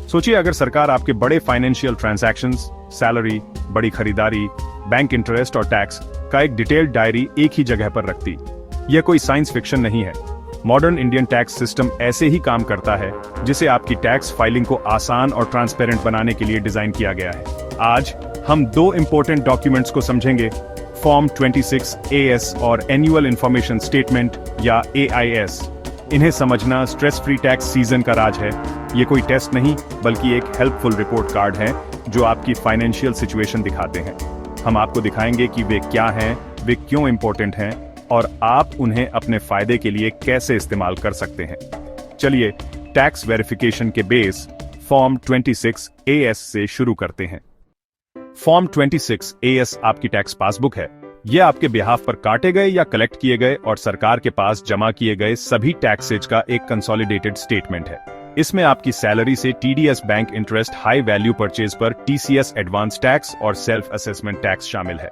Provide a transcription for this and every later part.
सोचिए अगर सरकार आपके बड़े फाइनेंशियल ट्रांजैक्शंस, सैलरी, बड़ी खरीदारी, बैंक इंटरेस्ट और टैक्स का एक डिटेल्ड डायरी एक ही जगह पर रखती। यह कोई साइंस फिक्शन नहीं है। मॉडर्न इंडियन टैक्स सिस्टम ऐसे ही काम करता है, जिसे आपकी टैक्स फाइलिंग को आसान और ट्रांसपेरेंट बनाने के लिए डिजाइन किया गया है। आज हम दो इंपॉर्टेंट डॉक्यूमेंट्स को समझेंगे, फॉर्म 26 AS और एनुअल इंफॉर्मेशन स्टेटमेंट या AIS। इन्हें समझना स्ट्रेस फ्री टैक्स सीजन का राज है। ये कोई टेस्ट नहीं, बल्कि एक हेल्पफुल रिपोर्ट कार्ड है जो आपकी फाइनेंशियल सिचुएशन दिखाते हैं। हम आपको दिखाएंगे कि वे क्या हैं, वे क्यों इंपॉर्टेंट हैं और आप उन्हें अपने फायदे के लिए कैसे इस्तेमाल कर सकते हैं। चलिए टैक्स वेरिफिकेशन के बेस फॉर्म 26 AS से शुरू करते हैं। फॉर्म 26 AS आपकी टैक्स पासबुक है। यह आपके बिहाफ पर काटे गए या कलेक्ट किए गए और सरकार के पास जमा किए गए सभी टैक्सेज का एक कंसोलिडेटेड स्टेटमेंट है। इसमें आपकी सैलरी से TDS bank interest, high value purchase पर TCS एडवांस टैक्स और सेल्फ असेसमेंट टैक्स शामिल है।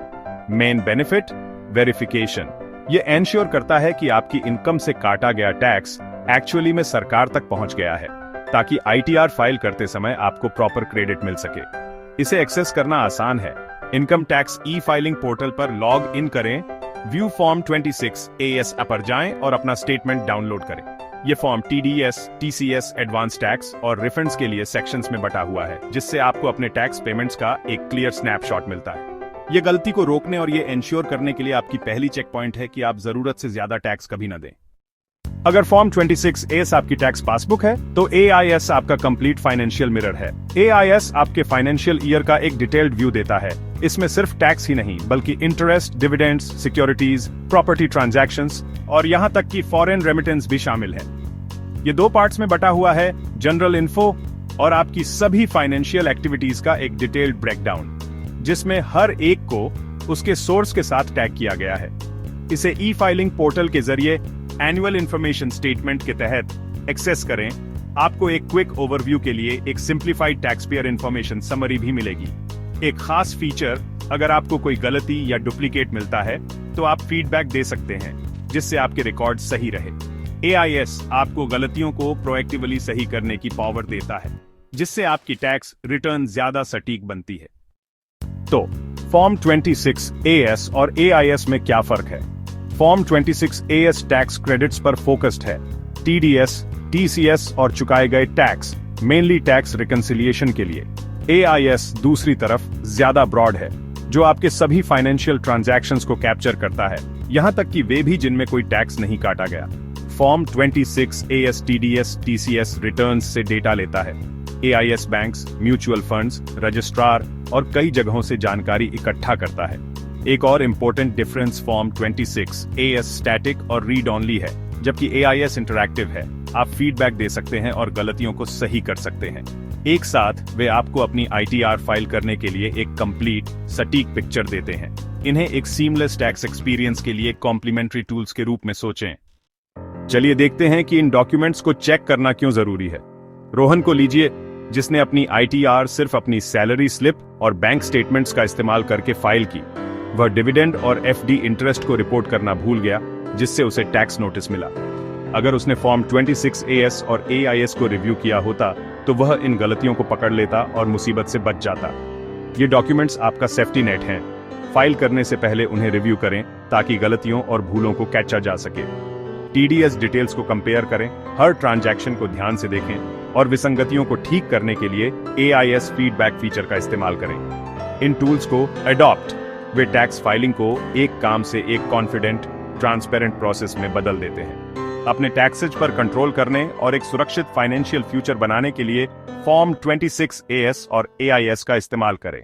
Main benefit verification. यह एंश्योर करता है कि आपकी इनकम से काटा गया टैक्स एक्चुअली में सरकार तक पहुंच गया है, ताकि ITR फाइल करते समय आपको प्रॉपर क्रेडिट मिल सके। इसे एक्सेस करना आसान है। इनकम टैक्स ई-फाइलिंग पोर्टल पर लॉग इन करें, व्यू फॉर्म 26 AS पर जाएं और अपना स्टेटमेंट डाउनलोड करें। यह form TDS, TCS, advance tax और रिफंड्स के लिए सेक्शंस में बटा हुआ है, जिससे आपको अपने टैक्स पेमेंट्स का एक क्लियर स्नैपशॉट मिलता है। यह गलती को रोकने और यह एंश्योर करने के लिए आपकी पहली चेक पॉइंट है कि आप जरूरत से ज्यादा टैक्स कभी न दें। अगर फॉर्म 26 AS आपकी टैक्स पासबुक है, तो AIS आपका कंप्लीट फाइनेंशियल मिरर है। AIS आपके फाइनेंशियल ईयर का एक डिटेल्ड व्यू देता है। इसमें सिर्फ टैक्स ही नहीं, बल्कि interest, dividends, securities, property transactions और यहां तक कि फॉरेन रेमिटेंस भी शामिल है। ये दो पार्ट्स में बटा हुआ है, जनरल इन्फो और आपकी सभी फाइनेंशियल एक्टिविटीज का एक डिटेल्ड ब्रेकडाउन, जिसमें हर एक को उसके सोर्स के साथ टैग किया गया है। इसे ई-फाइलिंग पोर्टल के जरिए एनुअल इंफॉर्मेशन स्टेटमेंट के तहत एक्सेस करें। आपको एक क्विक ओवरव्यू के लिए एक simplified tax payer information summary भी मिलेगी। एक खास फीचर, अगर आपको कोई गलती या डुप्लीकेट मिलता है तो आप फीडबैक दे सकते हैं, जिससे आपके रिकॉर्ड सही रहे। AIS आपको गलतियों को प्रोएक्टिवली सही करने की पावर देता है, जिससे आपकी टैक्स रिटर्न ज्यादा सटीक बनती है। तो फॉर्म 26 AS और AIS में क्या फर्क है? फॉर्म 26 AS टैक्स क्रेडिट्स पर फोकस्ड है। TDS, TCS और चुकाए गए टैक्स मेनली टैक्स रिकंसिलिएशन के लिए। AIS दूसरी तरफ ज्यादा ब्रॉड है, जो आपके सभी फाइनेंशियल ट्रांजैक्शंस को कैप्चर करता है, यहां तक कि वे भी जिनमें कोई टैक्स नहीं काटा गया। Form 26 AS TDS, TCS returns से डेटा लेता है। AIS banks, mutual funds, registrar और कई जगहों से जानकारी इकट्ठा करता है। एक और important difference form 26 AS static और रीड ऑनली है, जबकि AIS इंटरैक्टिव है। आप फीडबैक दे सकते हैं और गलतियों को सही कर सकते हैं। एक साथ वे आपको अपनी ITR फाइल करने के लिए एक कंप्लीट, सटीक पिक्चर देते हैं। इन्हें एक सीमलेस टैक्स एक्सपीरियंस के लिए कॉम्प्लीमेंट्री टूल्स के रूप में सोचें। चलिए देखते हैं कि इन डॉक्यूमेंट्स को चेक करना क्यों जरूरी है। रोहन को लीजिए, जिसने अपनी ITR सिर्फ अपनी सैलरी स्लिप और बैंक स्टेटमेंट्स का इस्तेमाल करके फाइल की। वह डिविडेंड और FD इंटरेस्ट को रिपोर्ट करना भूल गया, जिससे उसे टैक्स नोटिस मिला। अगर उसने फॉर्म 26 AS और AIS को रिव्यू किया होता, तो वह इन गलतियों को पकड़ लेता और मुसीबत से बच जाता। ये डॉक्यूमेंट्स आपका सेफ्टी नेट हैं। फाइल करने से पहले उन्हें रिव्यू करें, ताकि गलतियों और भूलों को कैचा जा सके। TDS डिटेल्स को कंपेयर करें, हर ट्रांजैक्शन को ध्यान से देखें और विसंगतियों को ठीक करने के लिए AIS फीडबैक फीचर का इस्तेमाल करें। इन टूल्स को अडॉप्ट वे टैक्स फाइलिंग को एक काम से एक कॉन्फिडेंट, ट्रांसपेरेंट प्रोसेस में बदल देते हैं। अपने टैक्सेज पर कंट्रोल करने और एक सुरक्षित फाइनेंशियल फ्यूचर बनाने के लिए फॉर्म 26 AS और AIS का इस्तेमाल करें।